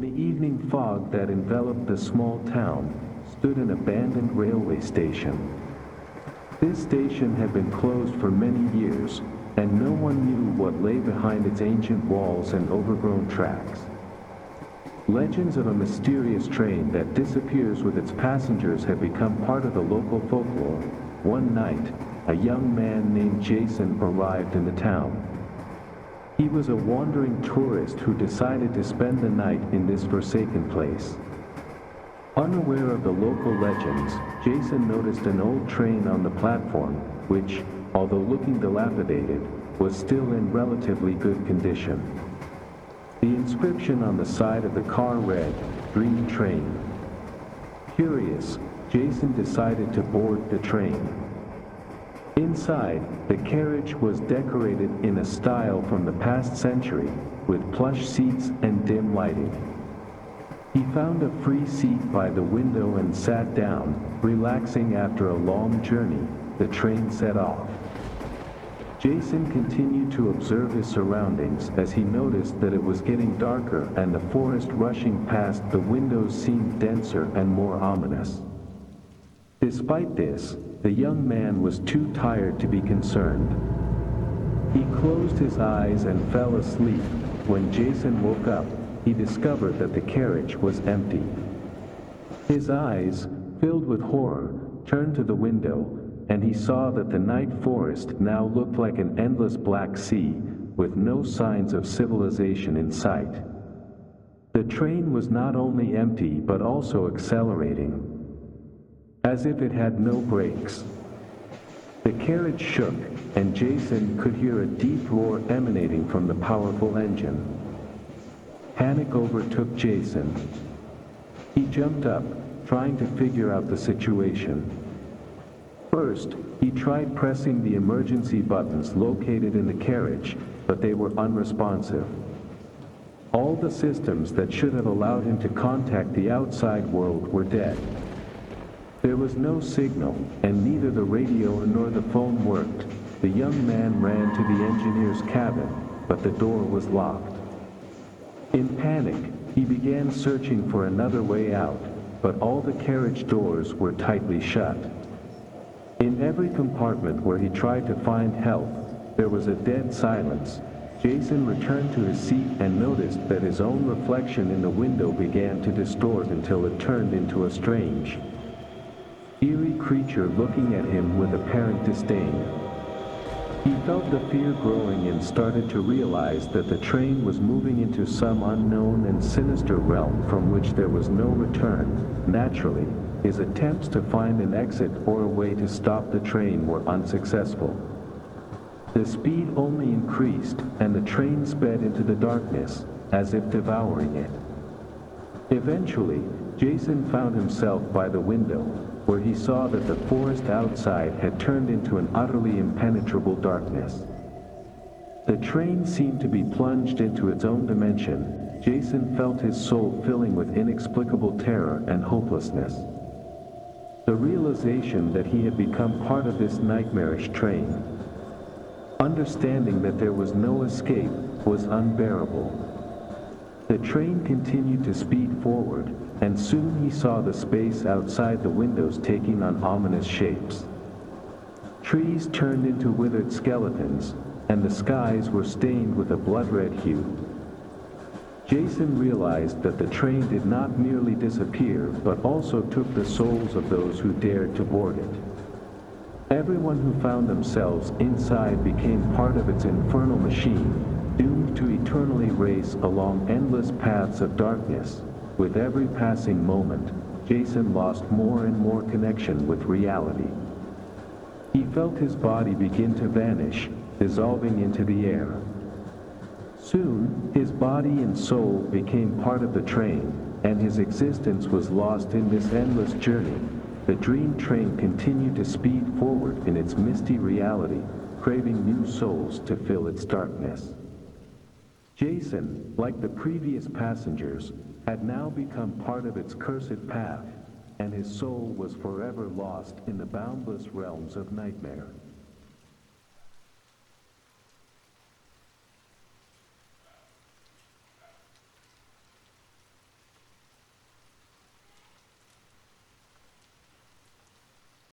the evening fog that enveloped the small town stood an abandoned railway station. This station had been closed for many years, and no one knew what lay behind its ancient walls and overgrown tracks. Legends of a mysterious train that disappears with its passengers had become part of the local folklore. One night, a young man named Jason arrived in the town. He was a wandering tourist who decided to spend the night in this forsaken place. Unaware of the local legends, Jason noticed an old train on the platform, which, although looking dilapidated, was still in relatively good condition. The inscription on the side of the car read, "Dream Train." Curious, Jason decided to board the train. Inside, the carriage was decorated in a style from the past century, with plush seats and dim lighting. He found a free seat by the window and sat down, relaxing after a long journey. The train set off. Jason continued to observe his surroundings as he noticed that it was getting darker and the forest rushing past the windows seemed denser and more ominous. Despite this, the young man was too tired to be concerned. He closed his eyes and fell asleep. When Jason woke up, he discovered that the carriage was empty. His eyes, filled with horror, turned to the window, and he saw that the night forest now looked like an endless black sea, with no signs of civilization in sight. The train was not only empty but also accelerating, as if it had no brakes. The carriage shook, and Jason could hear a deep roar emanating from the powerful engine. Panic overtook Jason. He jumped up, trying to figure out the situation. First, he tried pressing the emergency buttons located in the carriage, but they were unresponsive. All the systems that should have allowed him to contact the outside world were dead. There was no signal, and neither the radio nor the phone worked. The young man ran to the engineer's cabin, but the door was locked. In panic, he began searching for another way out, but all the carriage doors were tightly shut. In every compartment where he tried to find help, there was a dead silence. Jason returned to his seat and noticed that his own reflection in the window began to distort until it turned into a strange, eerie creature looking at him with apparent disdain. He felt the fear growing and started to realize that the train was moving into some unknown and sinister realm from which there was no return. Naturally, his attempts to find an exit or a way to stop the train were unsuccessful. The speed only increased, and the train sped into the darkness, as if devouring it. Eventually, Jason found himself by the window, where he saw that the forest outside had turned into an utterly impenetrable darkness. The train seemed to be plunged into its own dimension. Jason felt his soul filling with inexplicable terror and hopelessness. The realization that he had become part of this nightmarish train, understanding that there was no escape, was unbearable. The train continued to speed forward, and soon he saw the space outside the windows taking on ominous shapes. Trees turned into withered skeletons, and the skies were stained with a blood-red hue. Jason realized that the train did not merely disappear, but also took the souls of those who dared to board it. Everyone who found themselves inside became part of its infernal machine, doomed to eternally race along endless paths of darkness. With every passing moment, Jason lost more and more connection with reality. He felt his body begin to vanish, dissolving into the air. Soon, his body and soul became part of the train, and his existence was lost in this endless journey. The dream train continued to speed forward in its misty reality, craving new souls to fill its darkness. Jason, like the previous passengers, had now become part of its cursed path, and his soul was forever lost in the boundless realms of nightmare.